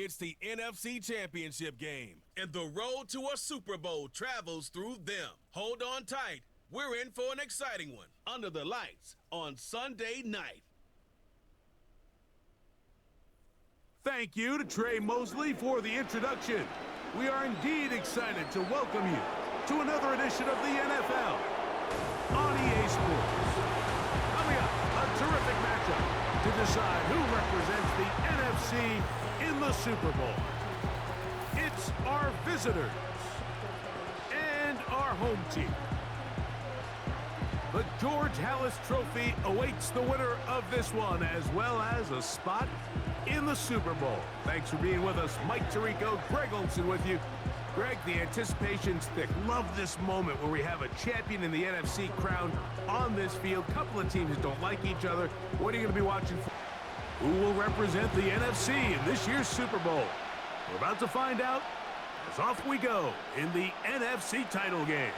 It's the NFC Championship game, and the road to a Super Bowl travels through them. Hold on tight. We're in for an exciting one under the lights on Sunday night. Thank you to Trey Mosley for the introduction. We are indeed excited to welcome you to another edition of the NFL on EA Sports. Coming up, a terrific matchup to decide who represents the NFC in the Super Bowl. It's our visitors and our home team. The George Halas Trophy awaits the winner of this one, as well as a spot in the Super Bowl. Thanks for being with us. Mike Tirico, Greg Olsen with you. Greg, the anticipation's thick. Love this moment where we have a champion in the NFC crowned on this field. Couple of teams that don't like each other. What are you going to be watching for? Who will represent the NFC in this year's Super Bowl? We're about to find out as off we go in the NFC title game.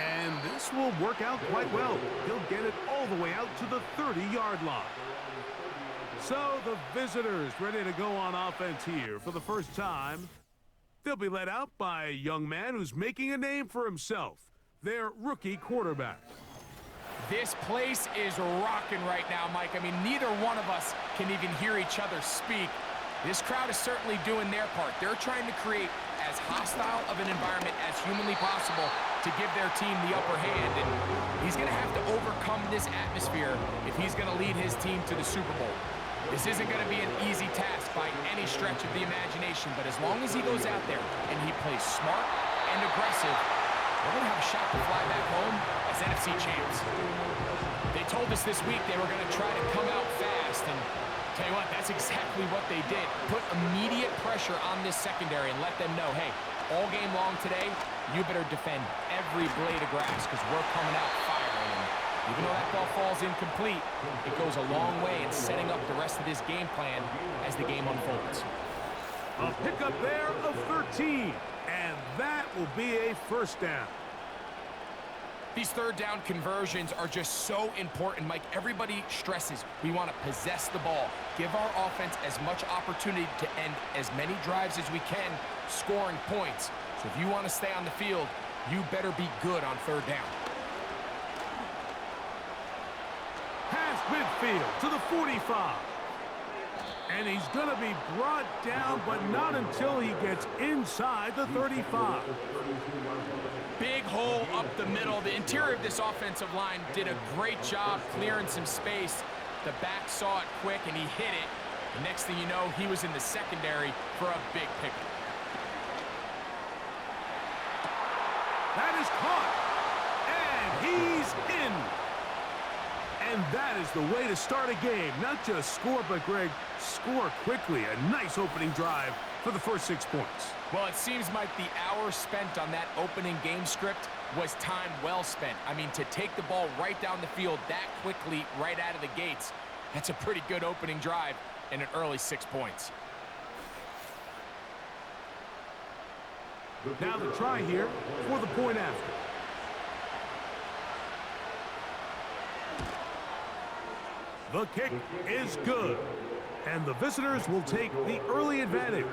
And this will work out quite well. He'll get it all the way out to the 30-yard line. So the visitors ready to go on offense here for the first time. They'll be led out by a young man who's making a name for himself, their rookie quarterback. This place is rocking right now, Mike. I mean, neither one of us can even hear each other speak. This crowd is certainly doing their part. They're trying to create as hostile of an environment as humanly possible to give their team the upper hand. And he's going to have to overcome this atmosphere if he's going to lead his team to the Super Bowl. This isn't going to be an easy task by any stretch of the imagination, but as long as he goes out there and he plays smart and aggressive, we're going to have a shot to fly back home as NFC champs. They told us this week they were going to try to come out fast, and tell you what, that's exactly what they did. Put immediate pressure on this secondary and let them know, hey, all game long today, you better defend every blade of grass because we're coming out firing. And even though that ball falls incomplete, it goes a long way in setting up the rest of this game plan as the game unfolds. A pickup there of 13, and that will be a first down. These third down conversions are just so important, Mike. Everybody stresses we want to possess the ball, give our offense as much opportunity to end as many drives as we can, scoring points. So if you want to stay on the field, you better be good on third down. Past midfield to the 45. And he's going to be brought down, but not until he gets inside the 35. Big hole up the middle. The interior of this offensive line did a great job clearing some space. The back saw it quick, and he hit it. The next thing you know, he was in the secondary for a big pickup. That is caught, and he's in. And that is the way to start a game. Not just score, but, Greg, score quickly. A nice opening drive for the first 6 points. Well, it seems like the hour spent on that opening game script was time well spent. I mean, to take the ball right down the field that quickly right out of the gates, that's a pretty good opening drive and an early 6 points. Now the try here for the point after. The kick is good, and the visitors will take the early advantage.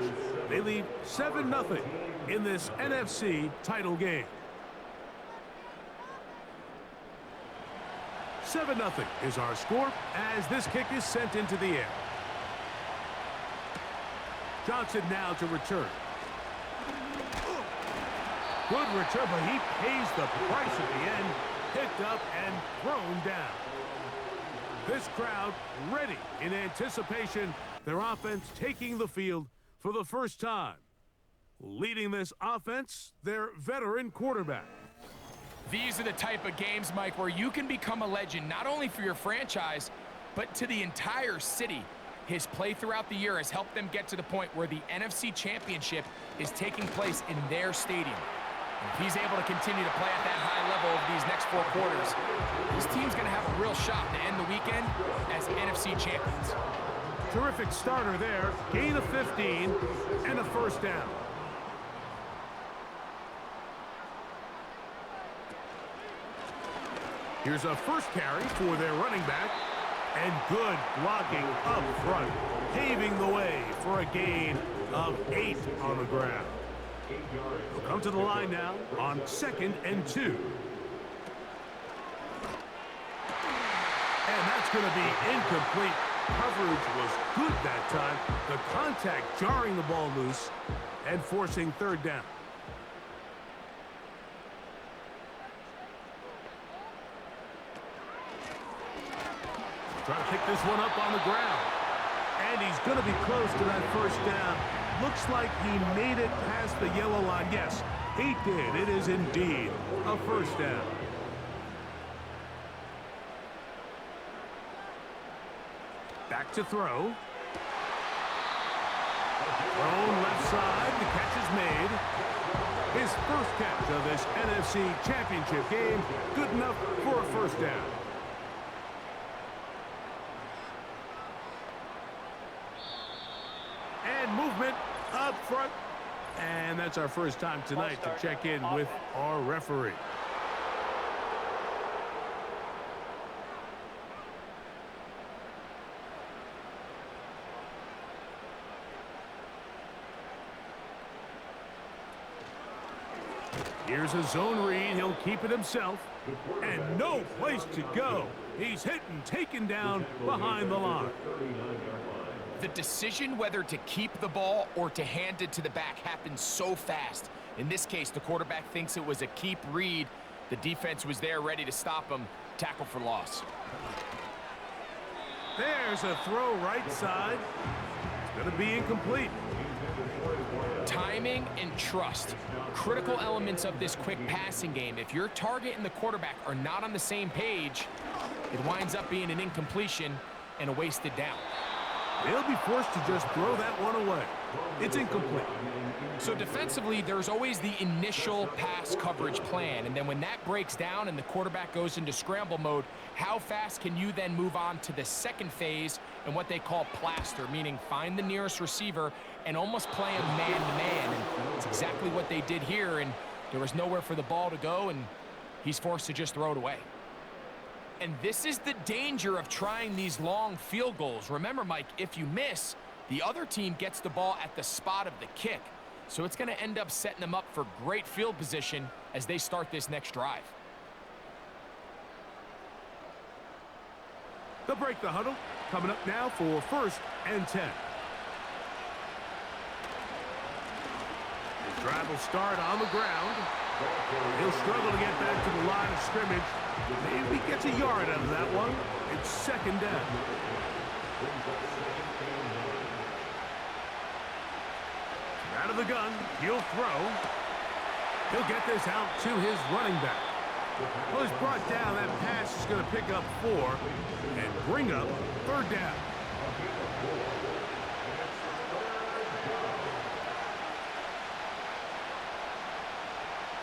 They lead 7-0 in this NFC title game. 7-0 is our score as this kick is sent into the air. Johnson now to return. Good return, but he pays the price at the end. Picked up and thrown down. This crowd ready in anticipation. Their offense taking the field for the first time. Leading this offense, their veteran quarterback. These are the type of games, Mike, where you can become a legend, not only for your franchise, but to the entire city. His play throughout the year has helped them get to the point where the NFC Championship is taking place in their stadium. If he's able to continue to play at that high level over these next 4 quarters, this team's going to have a real shot to end the weekend as NFC champions. Terrific starter there. Gain of 15 and a first down. Here's a first carry for their running back. And good blocking up front, paving the way for a gain of 8 on the ground. We'll come to the line now on 2nd and 2. And that's going to be incomplete. Coverage was good that time. The contact jarring the ball loose and forcing 3rd down. Trying to pick this one up on the ground. And he's going to be close to that 1st down. Looks like he made it past the yellow line. Yes, he did. It is indeed a 1st down. Back to throw. Thrown left side. The catch is made. His first catch of this NFC Championship game. Good enough for a 1st down. And movement up front. And that's our first time tonight to check in with our referee. Here's a zone read. He'll keep it himself. And no place to go. He's hit and taken down behind the line. The decision whether to keep the ball or to hand it to the back happens so fast. In this case, the quarterback thinks it was a keep read. The defense was there ready to stop him. Tackle for loss. There's a throw right side. It's going to be incomplete. Timing and trust. Critical elements of this quick passing game. If your target and the quarterback are not on the same page, it winds up being an incompletion and a wasted down. They'll be forced to just throw that one away. It's incomplete. So defensively, there's always the initial pass coverage plan. And then when that breaks down and the quarterback goes into scramble mode, how fast can you then move on to the second phase and what they call plaster, meaning find the nearest receiver and almost play him man-to-man. And it's exactly what they did here. And there was nowhere for the ball to go, and he's forced to just throw it away. And this is the danger of trying these long field goals. Remember, Mike, if you miss, the other team gets the ball at the spot of the kick. So it's going to end up setting them up for great field position as they start this next drive. They'll break the huddle. Coming up now for 1st and 10. The drive will start on the ground. He'll struggle to get back to the line of scrimmage. Maybe gets a yard out of that one. It's 2nd down. Out of the gun, he'll throw. He'll get this out to his running back. Well, he's brought down. That pass is going to pick up 4 and bring up 3rd down.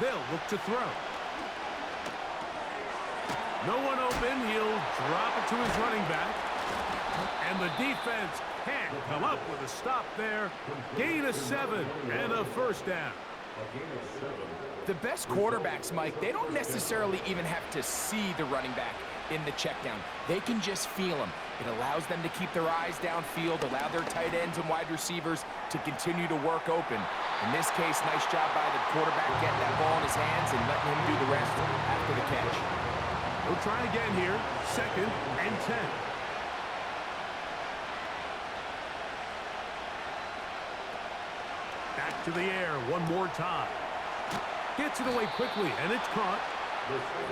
They'll look to throw. No one open. He'll drop it to his running back. And the defense can't come up with a stop there. Gain of 7 and a 1st down. The best quarterbacks, Mike, they don't necessarily even have to see the running back in the check down. They can just feel him. It allows them to keep their eyes downfield, allow their tight ends and wide receivers to continue to work open. In this case, nice job by the quarterback getting that ball in his hands and letting him do the rest after the catch. We'll try again here. 2nd and 10. Back to the air one more time. Gets it away quickly, and it's caught.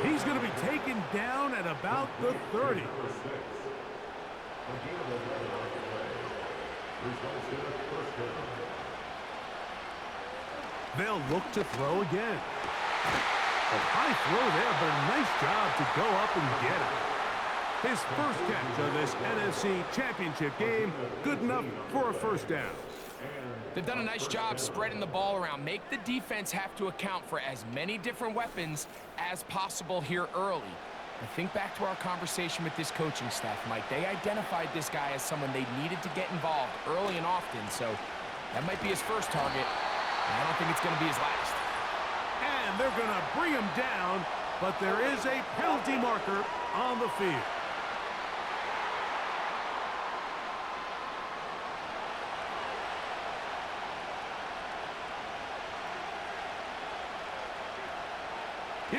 He's going to be taken down at about the 30. They'll look to throw again. A high throw there, but a nice job to go up and get it. His first catch of this NFC Championship game, good enough for a 1st down. They've done a nice job spreading the ball around. Make the defense have to account for as many different weapons as possible here early. And think back to our conversation with this coaching staff, Mike. They identified this guy as someone they needed to get involved early and often, so that might be his first target, and I don't think it's going to be his last. And they're going to bring him down, but there is a penalty marker on the field.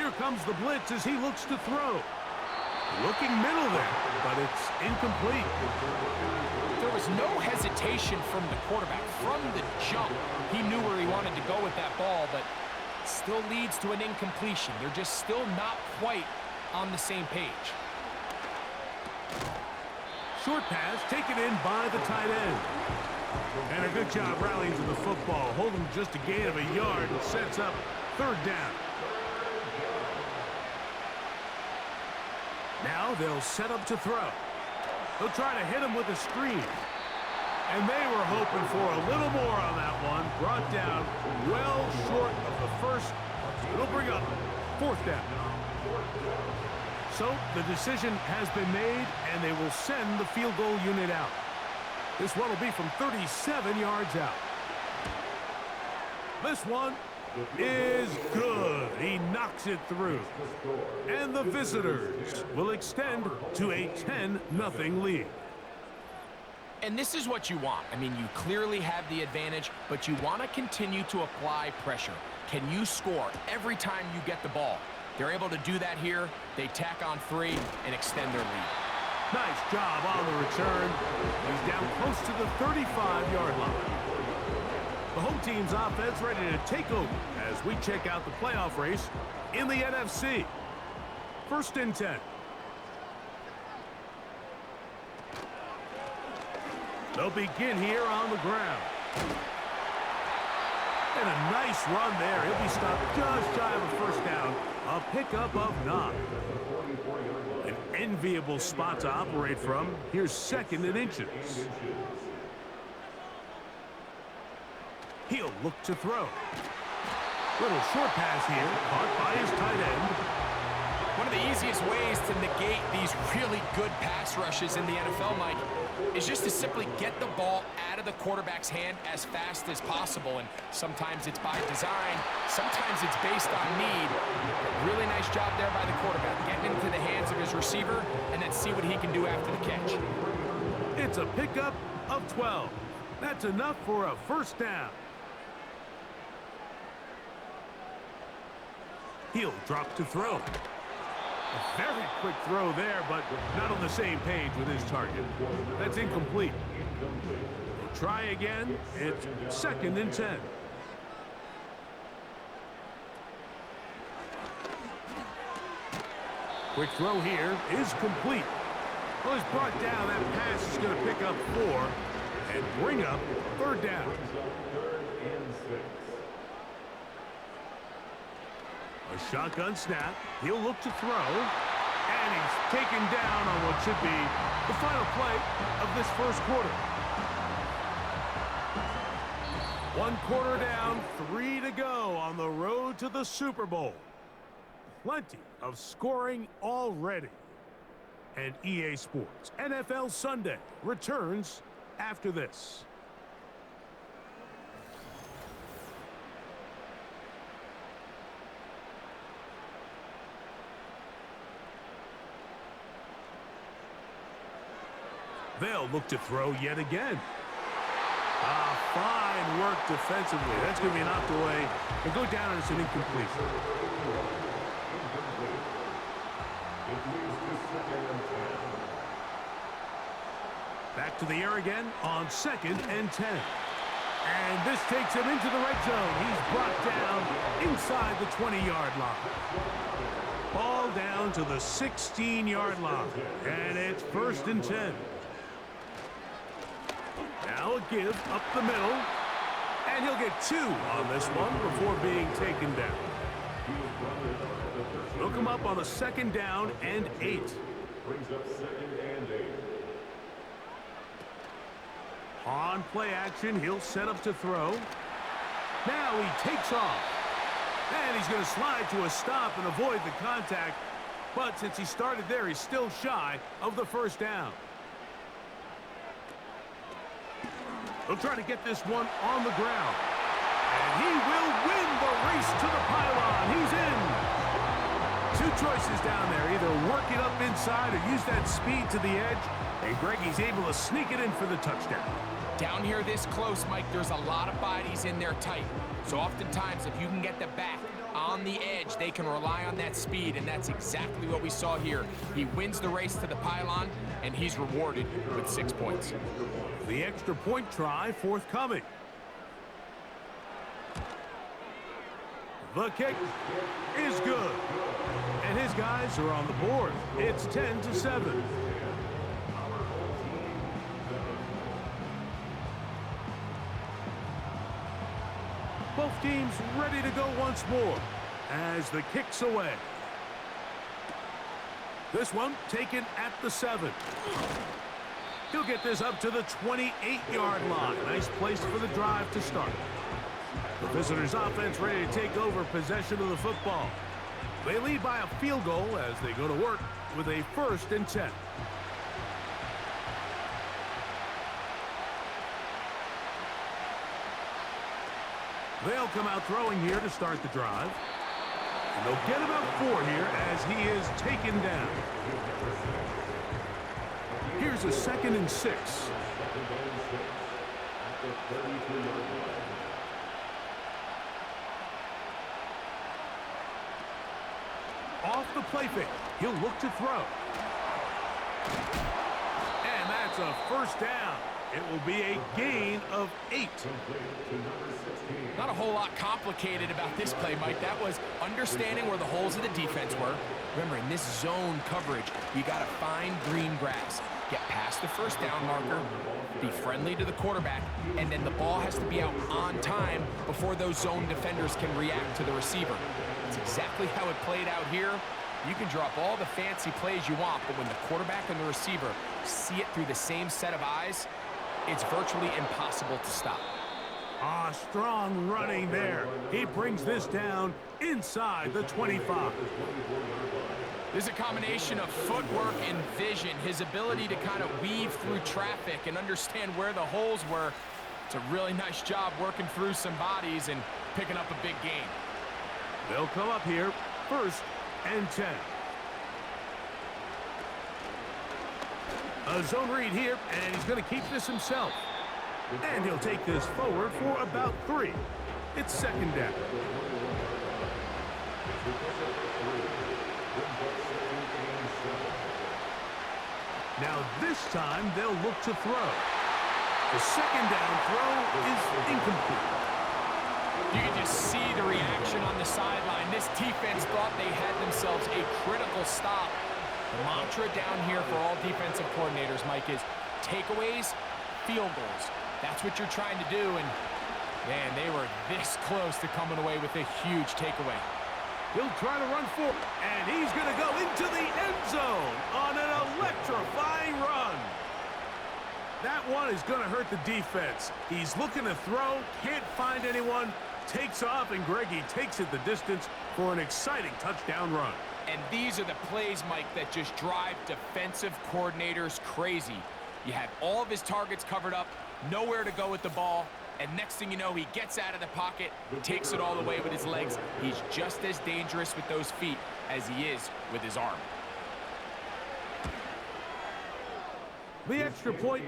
Here comes the blitz as he looks to throw. Looking middle there, but it's incomplete. There was no hesitation from the quarterback. From the jump, he knew where he wanted to go with that ball, but still leads to an incompletion. They're just still not quite on the same page. Short pass taken in by the tight end. And a good job rallying to the football. Holding just a gain of a yard and sets up third down. Now they'll set up to throw. They'll try to hit him with a screen. And they were hoping for a little more on that one. Brought down well short of the first. It'll bring up fourth down. So the decision has been made, and they will send the field goal unit out. This one will be from 37 yards out. This one is good. He knocks it through. And the visitors will extend to a 10-0 lead. And this is what you want. I mean, you clearly have the advantage, but you want to continue to apply pressure. Can you score every time you get the ball? They're able to do that here. They tack on 3 and extend their lead. Nice job on the return. He's down close to the 35-yard line. The home team's offense ready to take over as we check out the playoff race in the NFC. 1st and 10. They'll begin here on the ground. And a nice run there. He'll be stopped just shy of a first down. A pickup of 9. An enviable spot to operate from. Here's 2nd and inches. He'll look to throw. Little short pass here, caught by his tight end. One of the easiest ways to negate these really good pass rushes in the NFL, Mike, is just to simply get the ball out of the quarterback's hand as fast as possible. And sometimes it's by design, sometimes it's based on need. Really nice job there by the quarterback, getting into the hands of his receiver and then see what he can do after the catch. It's a pickup of 12. That's enough for a first down. He'll drop to throw. A very quick throw there, but not on the same page with his target. That's incomplete. We'll try again. It's 2nd and 10. Quick throw here is complete. Well, he's brought down. That pass is going to pick up 4 and bring up third down. A shotgun snap. He'll look to throw. And he's taken down on what should be the final play of this first quarter. 1 quarter down, 3 to go on the road to the Super Bowl. Plenty of scoring already. And EA Sports NFL Sunday returns after this. They'll look to throw yet again. Fine work defensively. That's going to be knocked away and go down as an incompletion. Back to the air again on 2nd and 10. And this takes him into the red zone. He's brought down inside the 20-yard line. Ball down to the 16-yard line. And it's 1st and 10. Now a give up the middle. And he'll get 2 on this one before being taken down. He'll come up on a 2nd down and 8. Brings up 2nd and 8. On play action, he'll set up to throw. Now he takes off. And he's going to slide to a stop and avoid the contact. But since he started there, he's still shy of the first down. He'll try to get this one on the ground. And he will win the race to the pylon. He's in. 2 choices down there. Either work it up inside or use that speed to the edge. And Greggy's able to sneak it in for the touchdown. Down here this close, Mike, there's a lot of bodies in there tight. So oftentimes, if you can get the back on the edge, they can rely on that speed, and that's exactly what we saw here. He wins the race to the pylon, and he's rewarded with 6 points. The extra point try forthcoming. The kick is good. And his guys are on the board. It's 10-7. Both teams ready to go once more as the kick's away. This one taken at the 7. He'll get this up to the 28-yard line. Nice place for the drive to start. The visitors' offense ready to take over possession of the football. They lead by a field goal as they go to work with a 1st and 10. They'll come out throwing here to start the drive. And they'll get about 4 here as he is taken down. Here's a 2nd and 6. Off the play fake, he'll look to throw. And that's a 1st down. It will be a gain of 8. Not a whole lot complicated about this play, Mike. That was understanding where the holes of the defense were. Remember, in this zone coverage, you got to find green grass. Get past the 1st down marker, be friendly to the quarterback, and then the ball has to be out on time before those zone defenders can react to the receiver. It's exactly how it played out here. You can drop all the fancy plays you want, but when the quarterback and the receiver see it through the same set of eyes, it's virtually impossible to stop. Strong running there. He brings this down inside the 25. There's a combination of footwork and vision, his ability to kind of weave through traffic and understand where the holes were. It's a really nice job working through some bodies and picking up a big gain. They'll come up here, 1st and 10. A zone read here, and he's going to keep this himself. And he'll take this forward for about 3. It's 2nd down. Now this time they'll look to throw. The 2nd down throw is incomplete. You can just see the reaction on the sideline. This defense thought they had themselves a critical stop. The mantra down here for all defensive coordinators, Mike, is takeaways, field goals. That's what you're trying to do, and man, they were this close to coming away with a huge takeaway. He'll try to run forward, and he's going to go into the end zone on an electrifying run. That one is going to hurt the defense. He's looking to throw, can't find anyone, takes off, and Greggy takes it the distance for an exciting touchdown run. And these are the plays, Mike, that just drive defensive coordinators crazy. You have all of his targets covered up, nowhere to go with the ball, and next thing you know, he gets out of the pocket, takes it all the way with his legs. He's just as dangerous with those feet as he is with his arm. The extra point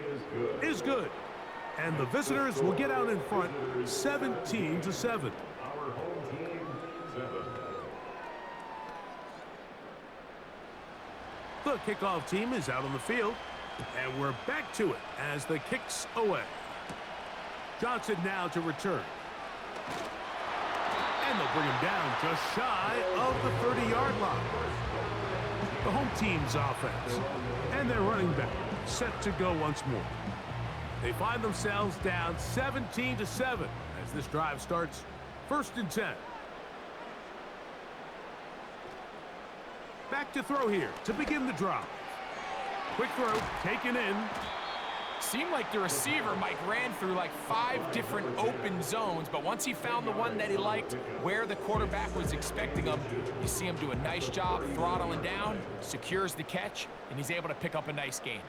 is good, and the visitors will get out in front 17-7. The kickoff team is out on the field, and we're back to it as the kick's away. Johnson now to return. And they'll bring him down just shy of the 30-yard line. The home team's offense and their running back set to go once more. They find themselves down 17-7 as this drive starts 1st and 10. Back to throw here to begin the drive. Quick throw taken in. Seemed like the receiver, Mike, ran through like 5 different open zones, but once he found the one that he liked, where the quarterback was expecting him, you see him do a nice job throttling down, secures the catch, and he's able to pick up a nice gain.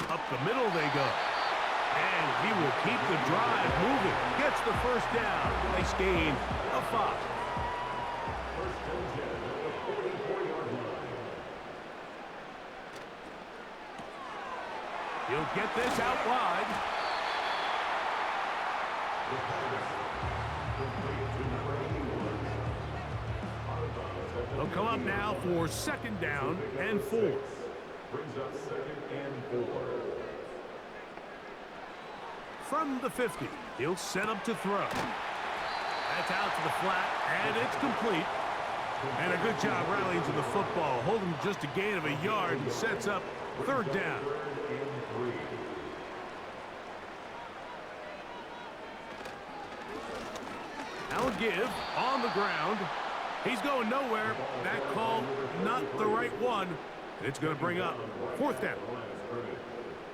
Up the middle they go. And he will keep the drive moving. Gets the 1st down. Nice gain of 5. He'll get this out wide. They'll come up now for 2nd down and 4. Brings up 2nd and 4. From the 50, he'll set up to throw. That's out to the flat, and it's complete. And a good job rallying to the football, holding just a gain of a yard and sets up 3rd down. Now a give on the ground. He's going nowhere. That call, not the right one. It's going to bring up 4th down.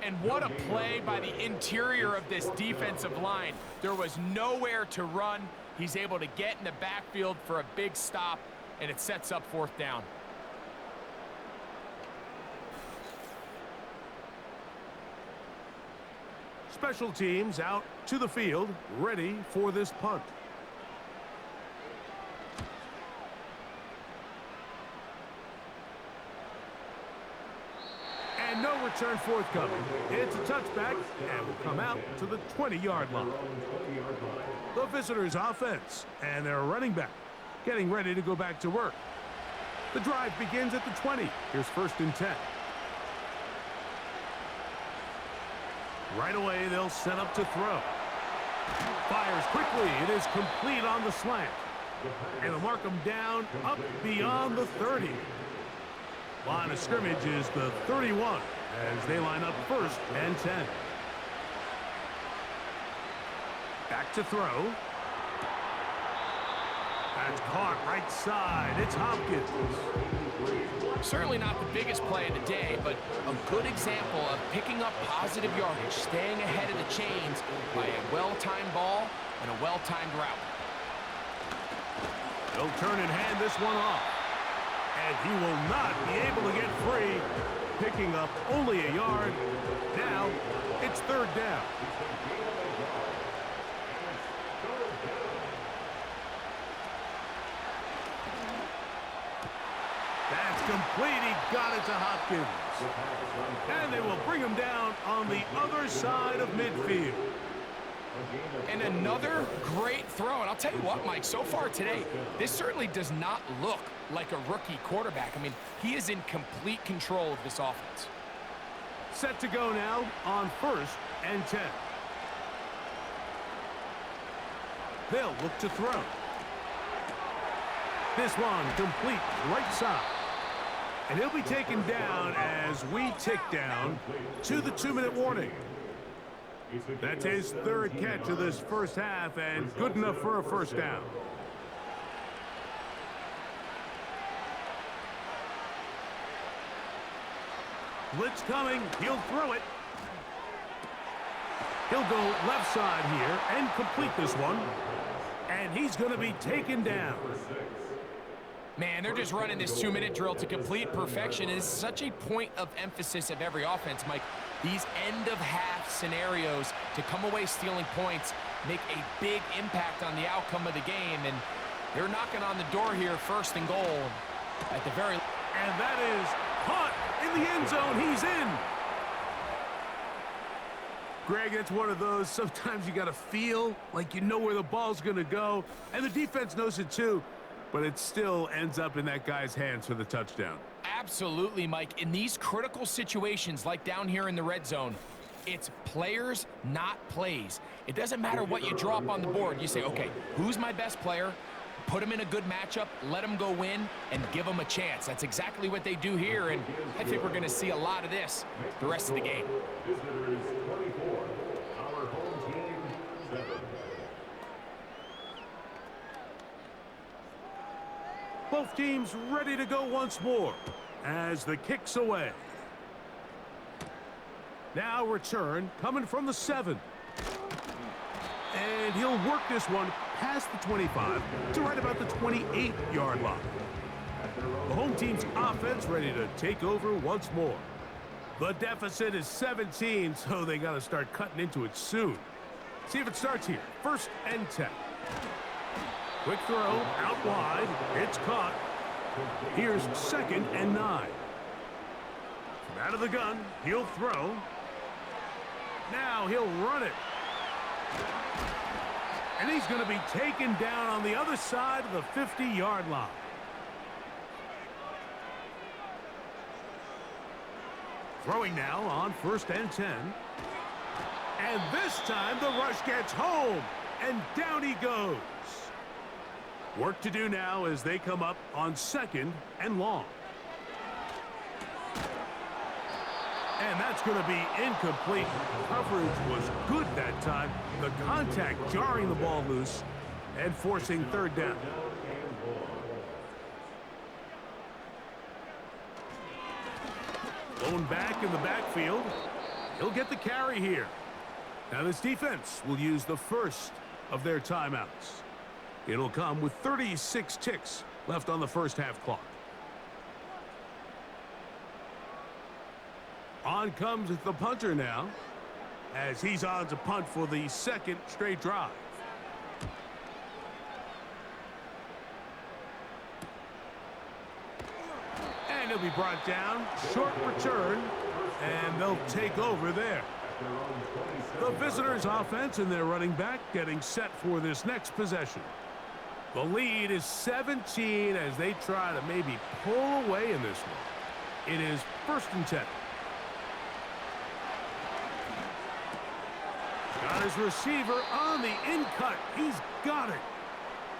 And what a play by the interior of this defensive line. There was nowhere to run. He's able to get in the backfield for a big stop, and it sets up 4th down. Special teams out to the field, ready for this punt. And no return forthcoming. It's a touchback and will come out to the 20-yard line. The visitors' offense and their running back getting ready to go back to work. The drive begins at the 20. Here's 1st and 10. Right away, they'll set up to throw. Fires quickly. It is complete on the slant. And they'll mark him down up beyond the 30. Line of scrimmage is the 31 as they line up 1st and 10. Back to throw. That's caught right side. It's Hopkins. Certainly not the biggest play of the day, but a good example of picking up positive yardage, staying ahead of the chains by a well-timed ball and a well-timed route. They'll turn and hand this one off. And he will not be able to get free, picking up only a yard. Now it's 3rd down. That's complete. He got it to Hopkins. And they will bring him down on the other side of midfield. And another great throw. And I'll tell you what, Mike, so far today, this certainly does not look like a rookie quarterback. I mean, he is in complete control of this offense. Set to go now on 1st and 10. They'll look to throw. This one complete right side. And he'll be taken down as we tick down to the 2-minute warning. That's his 3rd catch of this 1st half and good enough for a 1st down. Blitz coming. He'll throw it. He'll go left side here and complete this one. And he's going to be taken down. Man, they're just running this 2-minute drill to complete perfection. It is such a point of emphasis of every offense, Mike. These end-of-half scenarios to come away stealing points make a big impact on the outcome of the game. And they're knocking on the door here, 1st and goal. At the very... And that is caught in the end zone. He's in. Greg, it's one of those, sometimes you got to feel like you know where the ball's going to go. And the defense knows it too. But it still ends up in that guy's hands for the touchdown. Absolutely, Mike. In these critical situations, like down here in the red zone, it's players, not plays. It doesn't matter what you draw up on the board. You say, okay, who's my best player? Put him in a good matchup, let him go win, and give him a chance. That's exactly what they do here, and I think we're going to see a lot of this the rest of the game. Visitors 24, our home team 7. Both teams ready to go once more as the kick's away. Now return coming from the 7. And he'll work this one past the 25 to right about the 28-yard line. The home team's offense ready to take over once more. The deficit is 17, so they got to start cutting into it soon. See if it starts here. 1st and 10. Quick throw out wide. It's caught. Here's 2nd and 9. From out of the gun, he'll throw. Now he'll run it. And he's going to be taken down on the other side of the 50-yard line. Throwing now on 1st and 10. And this time the rush gets home, and down he goes. Work to do now as they come up on 2nd and long. And that's going to be incomplete. Coverage was good that time. The contact jarring the ball loose and forcing 3rd down. Going back in the backfield. He'll get the carry here. Now this defense will use the first of their timeouts. It'll come with 36 ticks left on the first half clock. On comes the punter now, as he's on to punt for the 2nd straight drive. And he'll be brought down. Short return, and they'll take over there. The visitors' offense and their running back getting set for this next possession. The lead is 17 as they try to maybe pull away in this one. It is 1st and 10. Got his receiver on the in-cut. He's got it.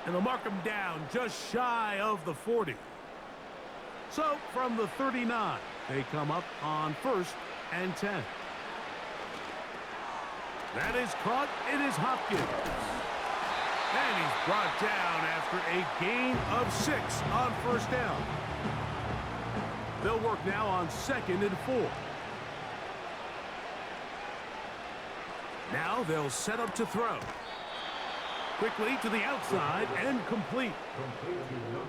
And they'll mark him down just shy of the 40. So from the 39, they come up on 1st and 10. That is caught. It is Hopkins. And he's brought down after a gain of 6 on 1st down. They'll work now on 2nd and 4. Now they'll set up to throw. Quickly to the outside and complete.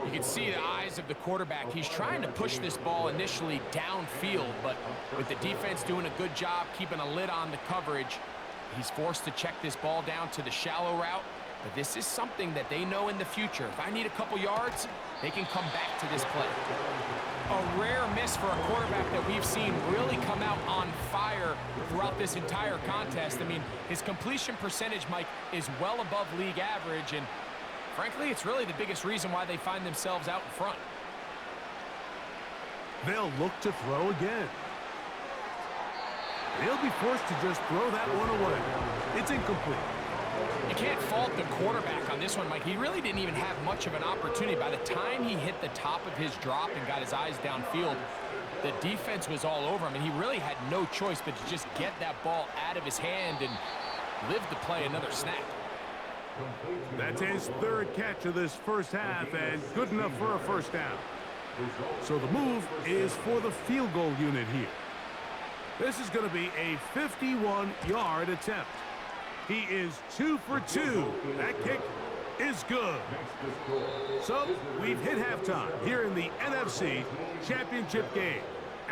You can see the eyes of the quarterback. He's trying to push this ball initially downfield, but with the defense doing a good job keeping a lid on the coverage, he's forced to check this ball down to the shallow route. But this is something that they know in the future. If I need a couple yards, they can come back to this play. A rare miss for a quarterback that we've seen really come out on fire throughout this entire contest. I mean, his completion percentage, Mike, is well above league average, and frankly, it's really the biggest reason why they find themselves out in front. They'll look to throw again. He'll be forced to just throw that one away. It's incomplete. You can't fault the quarterback on this one, Mike. He really didn't even have much of an opportunity. By the time he hit the top of his drop and got his eyes downfield, the defense was all over him, and he really had no choice but to just get that ball out of his hand and live to play another snap. That's his 3rd catch of this first half, and good enough for a 1st down. So the move is for the field goal unit here. This is going to be a 51-yard attempt. He is 2 for 2. That kick is good. So we've hit halftime here in the NFC Championship game.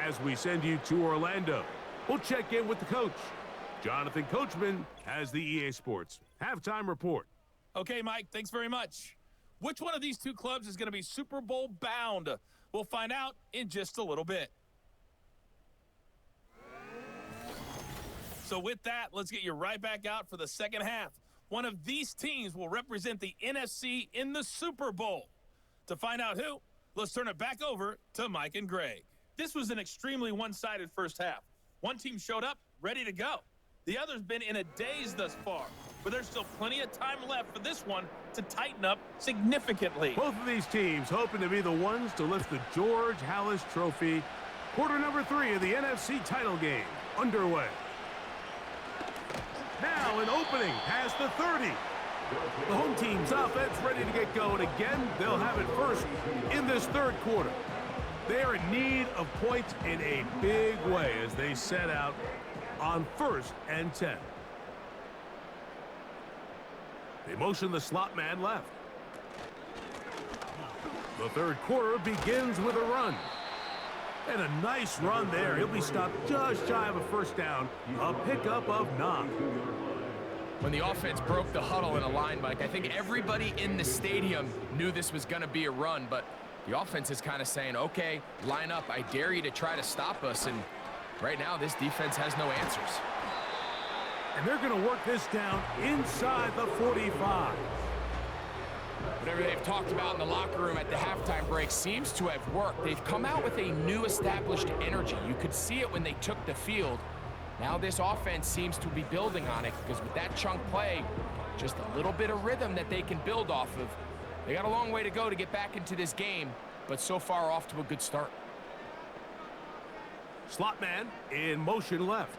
As we send you to Orlando, we'll check in with the coach. Jonathan Coachman has the EA Sports halftime report. Okay, Mike, thanks very much. Which one of these two clubs is going to be Super Bowl bound? We'll find out in just a little bit. So with that, let's get you right back out for the second half. One of these teams will represent the NFC in the Super Bowl. To find out who, let's turn it back over to Mike and Greg. This was an extremely one-sided first half. One team showed up, ready to go. The other's been in a daze thus far, but there's still plenty of time left for this one to tighten up significantly. Both of these teams hoping to be the ones to lift the George Halas Trophy. Quarter number 3 of the NFC title game underway. Now an opening past the 30. The home team's offense ready to get going again. They'll have it first in this 3rd quarter. They are in need of points in a big way as they set out on 1st and 10. They motion the slot man left. The 3rd quarter begins with a run. And a nice run there. He'll be stopped just shy of a 1st down. A pickup of 9. When the offense broke the huddle in a line, Mike, I think everybody in the stadium knew this was going to be a run, but the offense is kind of saying, okay, line up. I dare you to try to stop us. And right now, this defense has no answers. And they're going to work this down inside the 45. Whatever they've talked about in the locker room at the halftime break seems to have worked. They've come out with a new established energy. You could see it when they took the field. Now this offense seems to be building on it because with that chunk play, just a little bit of rhythm that they can build off of. They got a long way to go to get back into this game, but so far off to a good start. Slot man in motion left.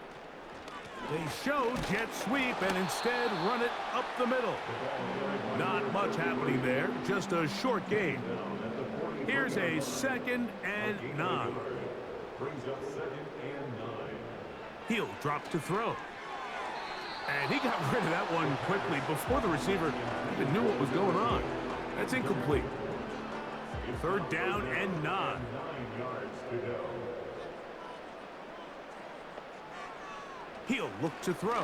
They show jet sweep and instead run it up the middle. Not much happening there, just a short gain. Here's a 2nd and 9. Brings up 2nd and 9. Heel drops to throw. And he got rid of that one quickly before the receiver even knew what was going on. That's incomplete. 3rd down and 9. 9 yards to go. He'll look to throw.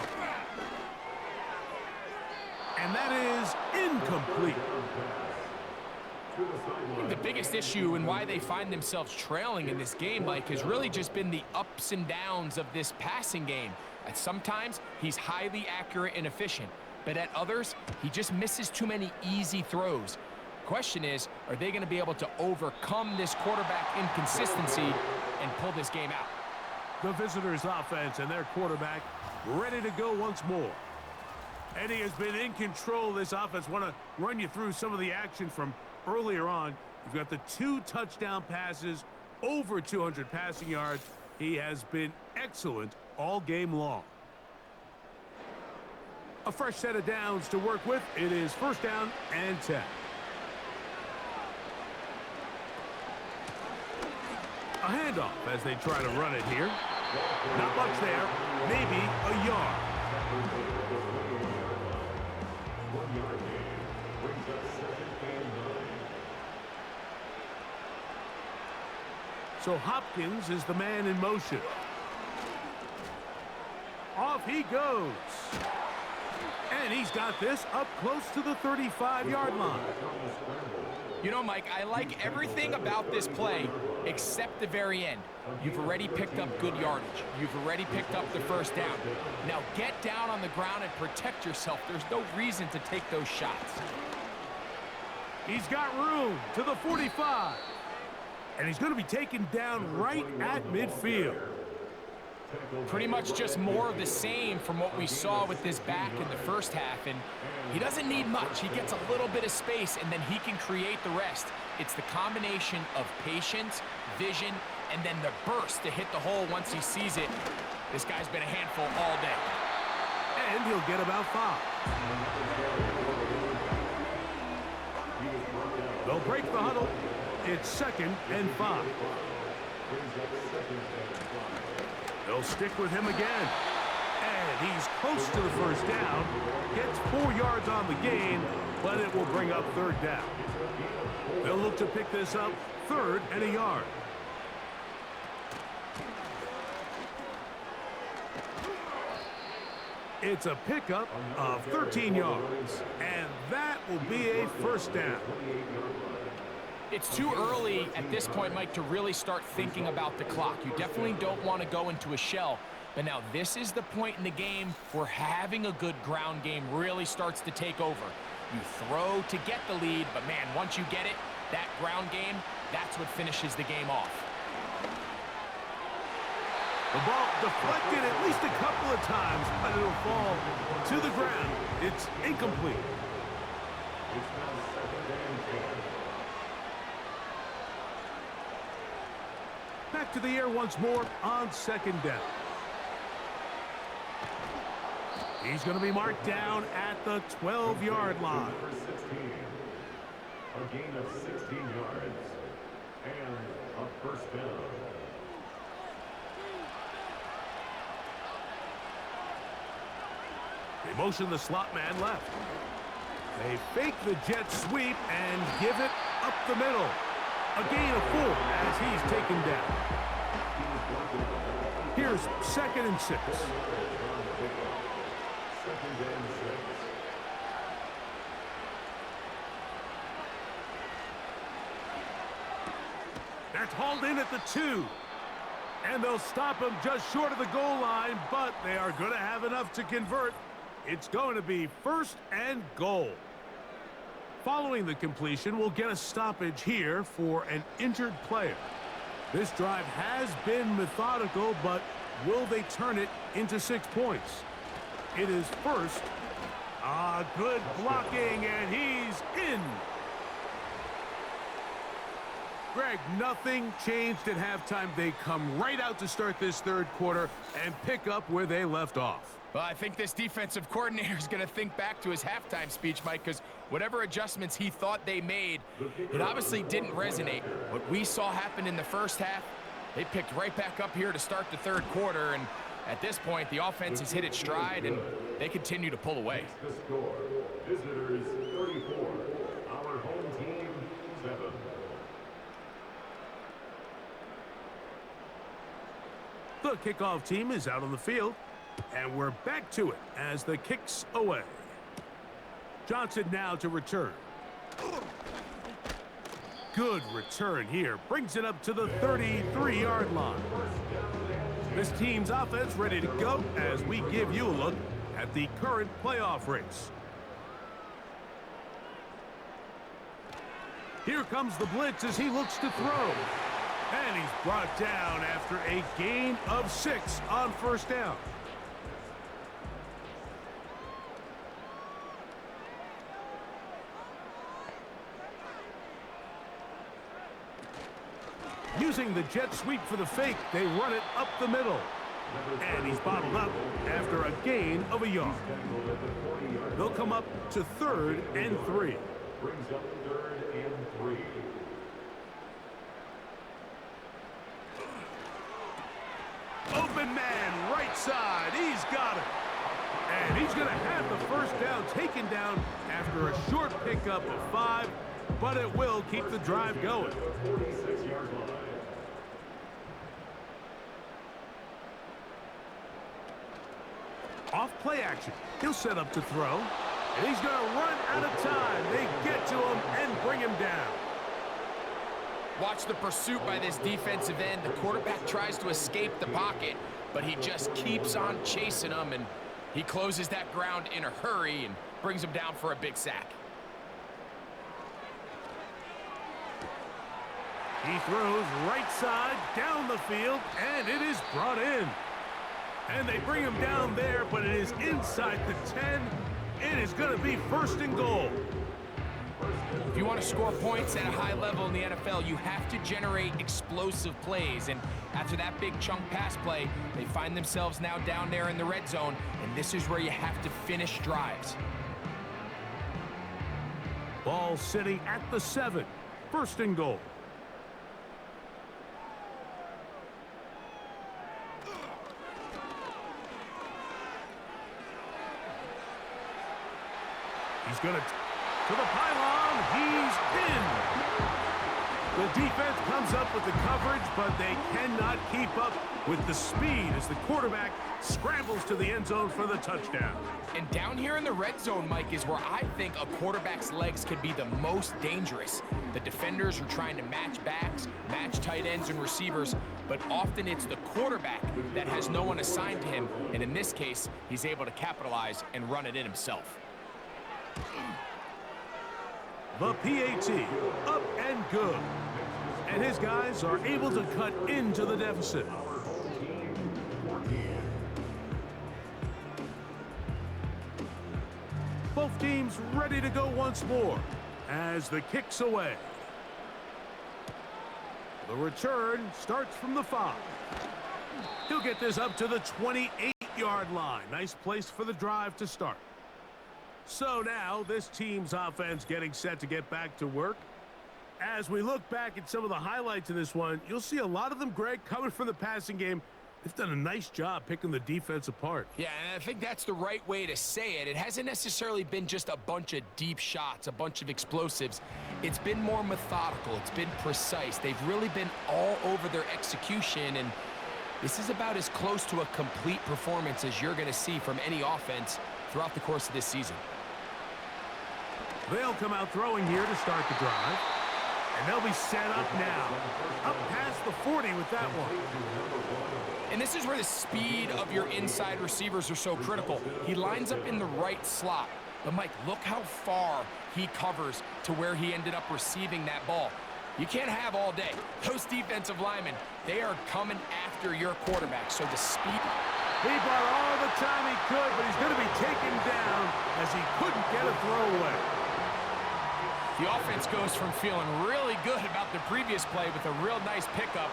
And that is incomplete. I think the biggest issue and why they find themselves trailing in this game, Mike, has really just been the ups and downs of this passing game. At sometimes, he's highly accurate and efficient, but at others, he just misses too many easy throws. Question is, are they going to be able to overcome this quarterback inconsistency and pull this game out? The visitors' offense and their quarterback ready to go once more. Eddie has been in control of this offense. Want to run you through some of the action from earlier on. You've got the 2 touchdown passes, over 200 passing yards. He has been excellent all game long. A fresh set of downs to work with. It is 1st down and 10. A handoff as they try to run it here. Not much there. Maybe a yard. 1 yard gain. Brings up 2nd and 9. So Hopkins is the man in motion. Off he goes. And he's got this up close to the 35-yard line. You know, Mike, I like everything about this play except the very end. You've already picked up good yardage. You've already picked up the 1st down. Now get down on the ground and protect yourself. There's no reason to take those shots. He's got room to the 45. And he's going to be taken down right at midfield. Pretty much just more of the same from what we saw with this back in the 1st half. And he doesn't need much. He gets a little bit of space, and then he can create the rest. It's the combination of patience, vision, and then the burst to hit the hole once he sees it. This guy's been a handful all day. And he'll get about 5. They'll break the huddle. It's 2nd and 5. They'll stick with him again. And he's close to the 1st down. Gets 4 yards on the gain, but it will bring up 3rd down. They'll look to pick this up 3rd and a yard. It's a pickup of 13 yards. And that will be a 1st down. It's too early at this point, Mike, to really start thinking about the clock. You definitely don't want to go into a shell. But now this is the point in the game where having a good ground game really starts to take over. You throw to get the lead, but man, once you get it, that ground game, that's what finishes the game off. The ball deflected at least a couple of times, but it'll fall to the ground. It's incomplete. It's now 2nd and 10. Back to the air once more on 2nd down. He's going to be marked down at the 12-yard line. Number 16. A gain of 16 yards. And a 1st down. They motion the slot man left. They fake the jet sweep and give it up the middle. A gain of 4 as he's taken down. Here's 2nd and 6. 2nd and 6. That's hauled in at the 2. And they'll stop him just short of the goal line, but they are going to have enough to convert. It's going to be 1st and goal. Following the completion, we'll get a stoppage here for an injured player. This drive has been methodical, but will they turn it into 6 points? It is first. Good blocking, and he's in. Greg, nothing changed at halftime. They come right out to start this third quarter and pick up where they left off. Well, I think this defensive coordinator is going to think back to his halftime speech, Mike, because whatever adjustments he thought they made, it obviously didn't resonate. What we saw happen in the first half, they picked right back up here to start the third quarter, and at this point, the offense has hit its stride, and they continue to pull away. The score, visitors 34, our home team 7. The kickoff team is out on the field, and we're back to it as the kick's away. Johnson now to return. Good return here. Brings it up to the 33-yard line. This team's offense ready to go as we give you a look at the current playoff race. Here comes the blitz as he looks to throw. And he's brought down after a gain of 6 on first down. Using the jet sweep for the fake, they run it up the middle. And he's bottled up after a gain of a yard. They'll come up to 3rd and 3. Brings up 3rd and 3. Open man, right side. He's got it. And he's going to have the first down taken down after a short pickup of 5, but it will keep the drive going. 46-yard line. Off play action. He'll set up to throw. And he's going to run out of time. They get to him and bring him down. Watch the pursuit by this defensive end. The quarterback tries to escape the pocket, but he just keeps on chasing him, and he closes that ground in a hurry and brings him down for a big sack. He throws right side down the field, and it is brought in. And they bring him down there, but it is inside the 10. It is going to be 1st and goal. If you want to score points at a high level in the NFL, you have to generate explosive plays. And after that big chunk pass play, they find themselves now down there in the red zone, and this is where you have to finish drives. Ball sitting at the 7. 1st and goal. He's going to the pylon. He's in. The defense comes up with the coverage, but they cannot keep up with the speed as the quarterback scrambles to the end zone for the touchdown. And down here in the red zone, Mike, is where I think a quarterback's legs could be the most dangerous. The defenders are trying to match backs, match tight ends and receivers, but often it's the quarterback that has no one assigned to him, and in this case, he's able to capitalize and run it in himself. The PAT, up and good. And his guys are able to cut into the deficit. Both teams ready to go once more as the kick's away. The return starts from the 5. He'll get this up to the 28-yard line. Nice place for the drive to start. So now this team's offense getting set to get back to work. As we look back at some of the highlights in this one, you'll see a lot of them, Greg, coming from the passing game. They've done a nice job picking the defense apart. Yeah, and I think that's the right way to say it. It hasn't necessarily been just a bunch of deep shots, a bunch of explosives. It's been more methodical. It's been precise. They've really been all over their execution, and this is about as close to a complete performance as you're going to see from any offense throughout the course of this season. They'll come out throwing here to start the drive. And they'll be set up now. Up past the 40 with that one. And this is where the speed of your inside receivers are so critical. He lines up in the right slot. But, Mike, look how far he covers to where he ended up receiving that ball. You can't have all day. Those defensive linemen, they are coming after your quarterback, so the speed... He bought all the time he could, but he's going to be taken down as he couldn't get a throwaway. The offense goes from feeling really good about the previous play with a real nice pickup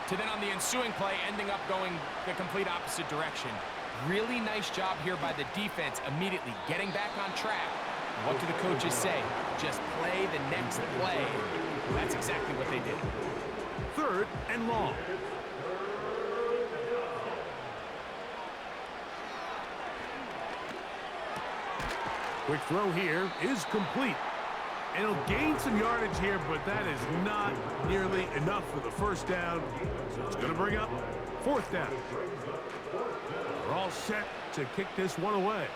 to then on the ensuing play ending up going the complete opposite direction. Really nice job here by the defense immediately getting back on track. What do the coaches say? Just play the next play. That's exactly what they did. 3rd and long. Quick throw here is complete. And he'll gain some yardage here, but that is not nearly enough for the first down. So it's going to bring up 4th down. We're all set to kick this one away.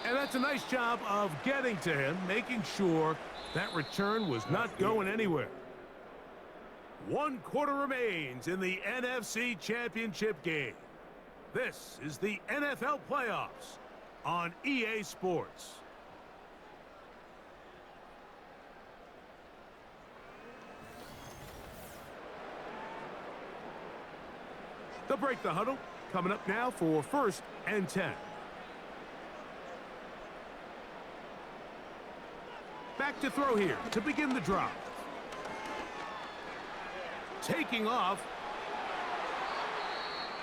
And that's a nice job of getting to him, making sure that return was not going anywhere. 1 quarter remains in the NFC Championship game. This is the NFL Playoffs on EA Sports. They'll break the huddle. Coming up now for 1st and 10. Back to throw here to begin the drive. Taking off.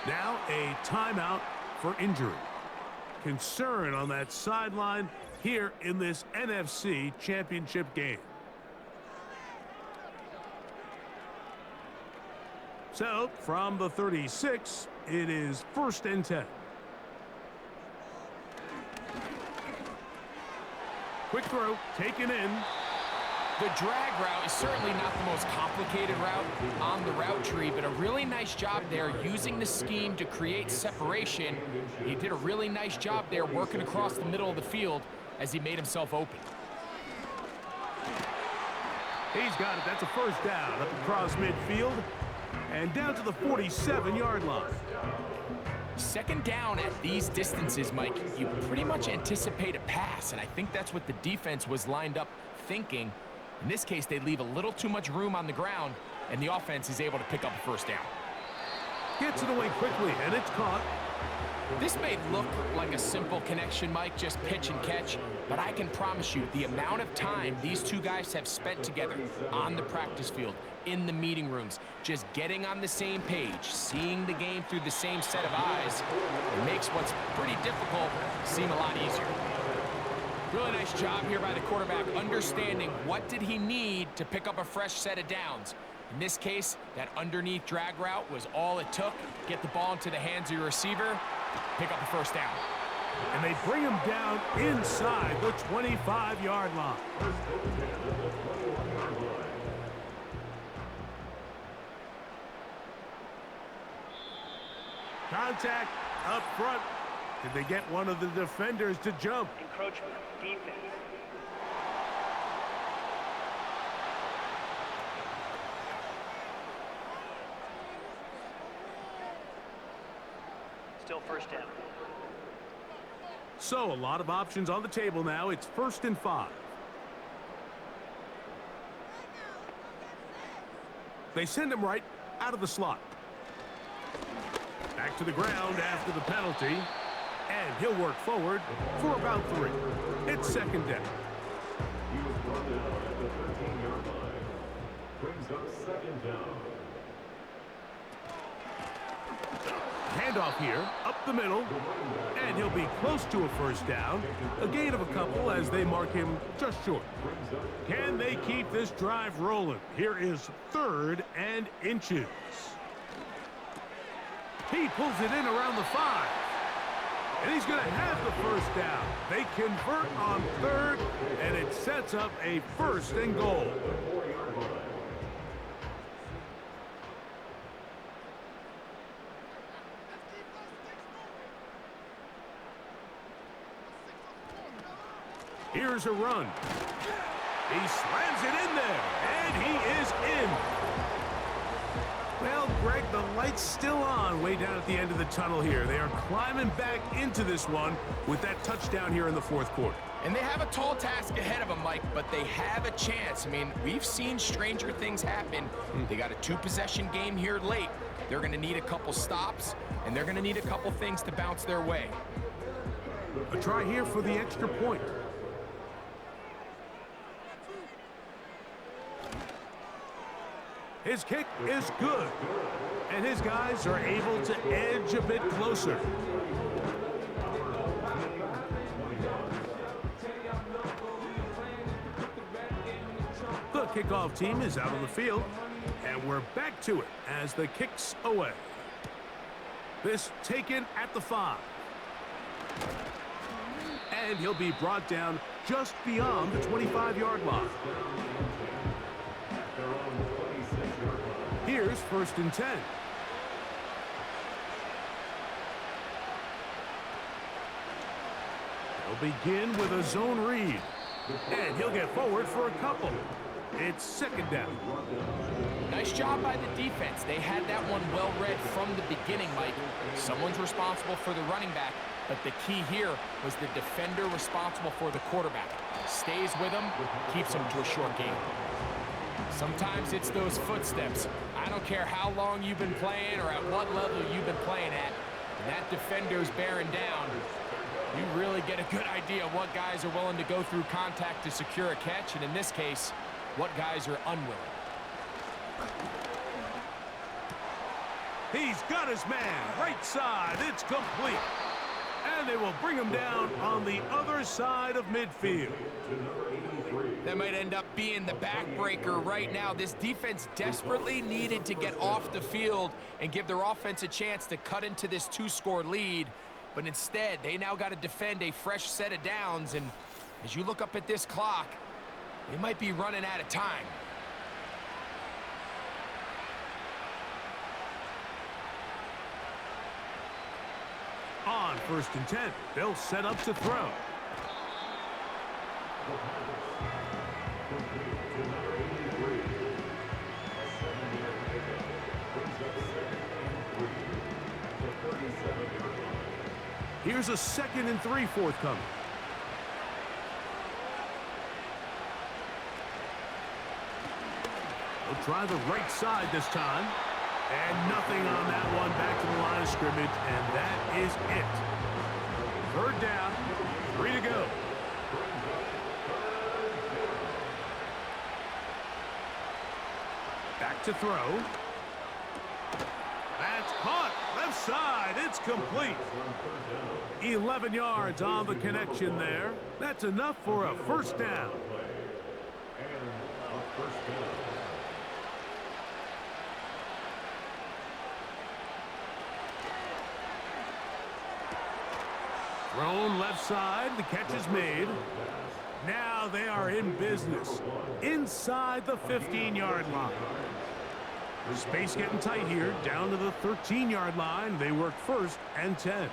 Now a timeout for injury. Concern on that sideline here in this NFC Championship game. So from the 36, it is 1st and 10. Quick throw, taken in. The drag route is certainly not the most complicated route on the route tree, but a really nice job there using the scheme to create separation. He did a really nice job there working across the middle of the field as he made himself open. He's got it. That's a 1st down up across midfield and down to the 47-yard line. 2nd down at these distances, Mike, you pretty much anticipate a pass, and I think that's what the defense was lined up thinking. In this case, they leave a little too much room on the ground, and the offense is able to pick up a 1st down. Gets it away quickly, and it's caught. This may look like a simple connection, Mike, just pitch and catch, but I can promise you the amount of time these two guys have spent together on the practice field, in the meeting rooms, just getting on the same page, seeing the game through the same set of eyes, it makes what's pretty difficult seem a lot easier. Really nice job here by the quarterback, understanding what did he need to pick up a fresh set of downs. In this case, that underneath drag route was all it took. Get the ball into the hands of your receiver, pick up a 1st down. And they bring him down inside the 25-yard line. Contact up front. Did they get one of the defenders to jump? Encroachment, defense. Still 1st down. So a lot of options on the table now. It's 1st and 5. They send him right out of the slot. Back to the ground after the penalty. And he'll work forward for about 3. It's 2nd down. He was brought down at the 13-yard line. Brings up 2nd down. Handoff here, up the middle, and he'll be close to a 1st down. A gain of a couple as they mark him just short. Can they keep this drive rolling? Here is 3rd and inches. He pulls it in around the 5. And he's going to have the 1st down. They convert on 3rd, and it sets up a 1st and goal. Here's a run. He slams it in there, and he is in. It's still on way down at the end of the tunnel here. They are climbing back into this one with that touchdown here in the fourth quarter. And they have a tall task ahead of them, Mike, but they have a chance. I mean, we've seen stranger things happen. They got a two-possession game here late. They're going to need a couple stops, and they're going to need a couple things to bounce their way. A try here for the extra point. His kick is good, and his guys are able to edge a bit closer. The kickoff team is out on the field, and we're back to it as the kick's away. This taken at the 5. And he'll be brought down just beyond the 25-yard line. Here's 1st and 10. They'll begin with a zone read. And he'll get forward for a couple. It's 2nd down. Nice job by the defense. They had that one well read from the beginning, Mike. Someone's responsible for the running back, but the key here was the defender responsible for the quarterback. Stays with him, keeps him to a short game. Sometimes it's those footsteps. I don't care how long you've been playing or at what level you've been playing at. When that defender's bearing down, you really get a good idea of what guys are willing to go through contact to secure a catch, and in this case, what guys are unwilling. He's got his man, right side, it's complete. And they will bring him down on the other side of midfield. That might end up being the backbreaker right now. This defense desperately needed to get off the field and give their offense a chance to cut into this 2-score lead. But instead, they now got to defend a fresh set of downs. And as you look up at this clock, they might be running out of time. On 1st and 10, they'll set up to throw. Here's a 2nd and 3 forthcoming. They'll try the right side this time. And nothing on that one, back to the line of scrimmage, and that is it. 3rd down, 3 to go. Back to throw. That's caught, left side, it's complete. 11 yards on the connection there. That's enough for a 1st down. Thrown left side, the catch is made. Now they are in business inside the 15-yard line. Space getting tight here, down to the 13-yard line. They work 1st and 10.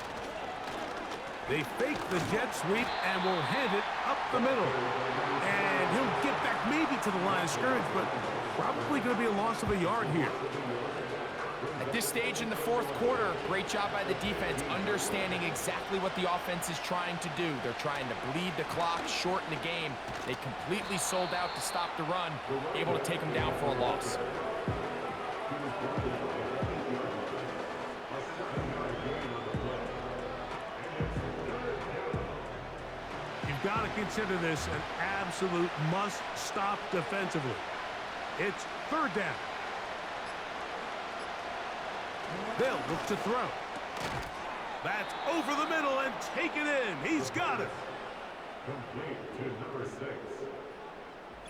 They fake the jet sweep and will hand it up the middle. And he'll get back maybe to the line of scrimmage, but probably going to be a loss of a yard here. At this stage in the 4th quarter, great job by the defense, understanding exactly what the offense is trying to do. They're trying to bleed the clock, shorten the game. They completely sold out to stop the run, able to take them down for a loss. You've got to consider this an absolute must-stop defensively. It's 3rd down. They'll look to throw. That's over the middle and taken in. He's got it. Complete to number 6.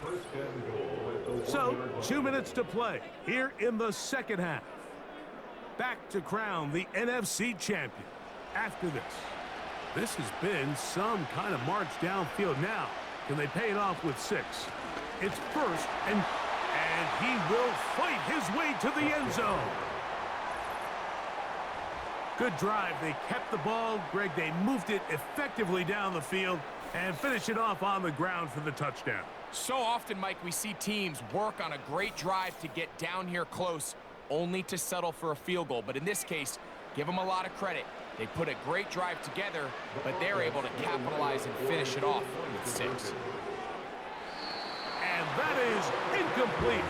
1st and goal. So, 2 minutes to play here in the 2nd half. Back to crown the NFC champion after this. This has been some kind of march downfield now. Can they pay it off with 6? It's 1st, and he will fight his way to the end zone. Good drive. They kept the ball. Greg, they moved it effectively down the field and finished it off on the ground for the touchdown. So often, Mike, we see teams work on a great drive to get down here close, only to settle for a field goal. But in this case, give them a lot of credit. They put a great drive together, but they're able to capitalize and finish it off with 6. And that is incomplete.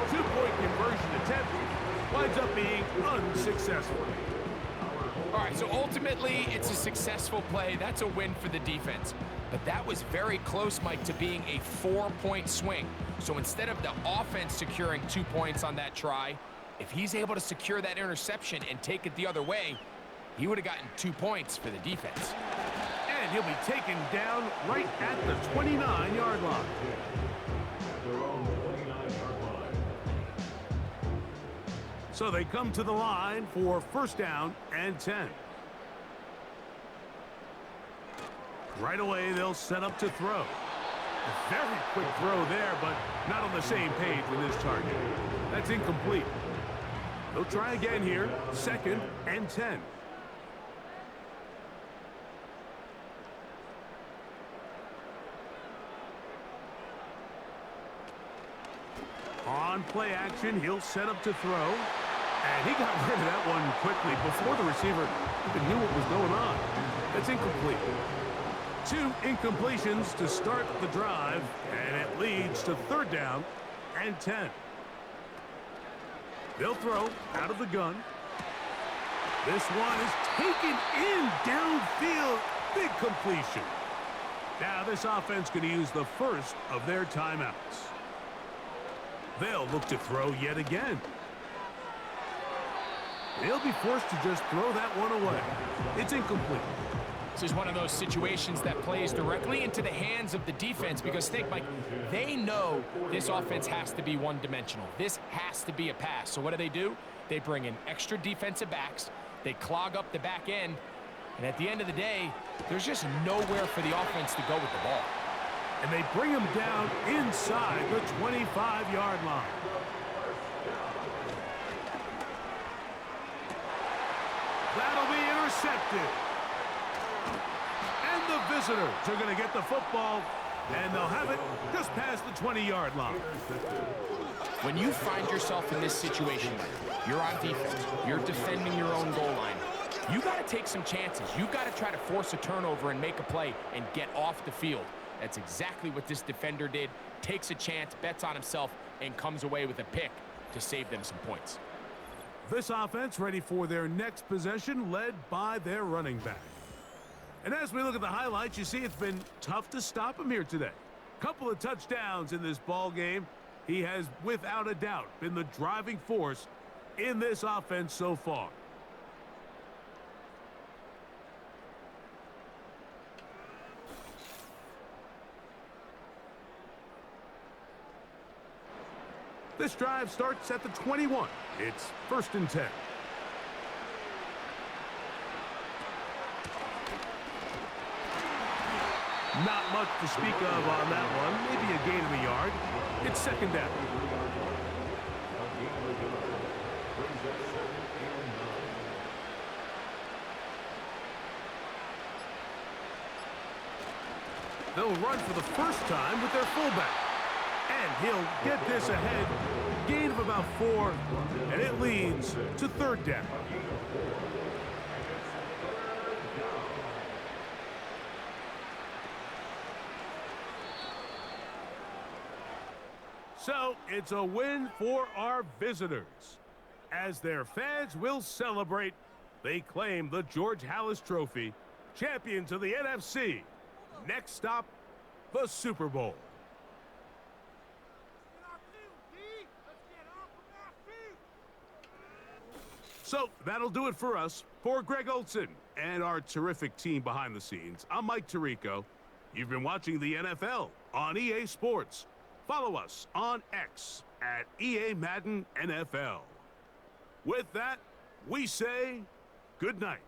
2-point conversion attempt winds up being unsuccessful. All right, so ultimately, it's a successful play. That's a win for the defense. But that was very close, Mike, to being a 4-point swing. So instead of the offense securing 2 points on that try, if he's able to secure that interception and take it the other way, he would have gotten 2 points for the defense. And he'll be taken down right at the 29-yard line. So they come to the line for 1st down and 10. Right away, they'll set up to throw. A very quick throw there, but not on the same page with his target. That's incomplete. They'll try again here, 2nd and 10. On play action, he'll set up to throw. And he got rid of that one quickly before the receiver even knew what was going on. That's incomplete. 2 incompletions to start the drive, and it leads to 3rd down and 10. They'll throw out of the gun. This one is taken in downfield. Big completion. Now this offense going to use the first of their timeouts. They'll look to throw yet again. They'll be forced to just throw that one away. It's incomplete. This is one of those situations that plays directly into the hands of the defense because, think, Mike, they know this offense has to be one-dimensional. This has to be a pass. So what do? They bring in extra defensive backs. They clog up the back end. And at the end of the day, there's just nowhere for the offense to go with the ball. And they bring him down inside the 25-yard line. That'll be intercepted. And the visitors are going to get the football, and they'll have it just past the 20-yard line. When you find yourself in this situation, you're on defense, you're defending your own goal line, you got to take some chances. You got to try to force a turnover and make a play and get off the field. That's exactly what this defender did. Takes a chance, bets on himself, and comes away with a pick to save them some points. This offense ready for their next possession, led by their running back. And as we look at the highlights, you see it's been tough to stop him here today. Couple of touchdowns in this ball game. He has, without a doubt, been the driving force in this offense so far. This drive starts at the 21. It's 1st and 10. Not much to speak of on that one. Maybe a gain of a yard. It's 2nd down. They'll run for the first time with their fullback. And he'll get this ahead. Gain of about 4, and it leads to 3rd down. So it's a win for our visitors. As their fans will celebrate, they claim the George Halas Trophy, champions of the NFC. Next stop, the Super Bowl. So that'll do it for us. For Greg Olson and our terrific team behind the scenes, I'm Mike Tirico. You've been watching the NFL on EA Sports. Follow us on X at EA Madden NFL. With that, we say good night.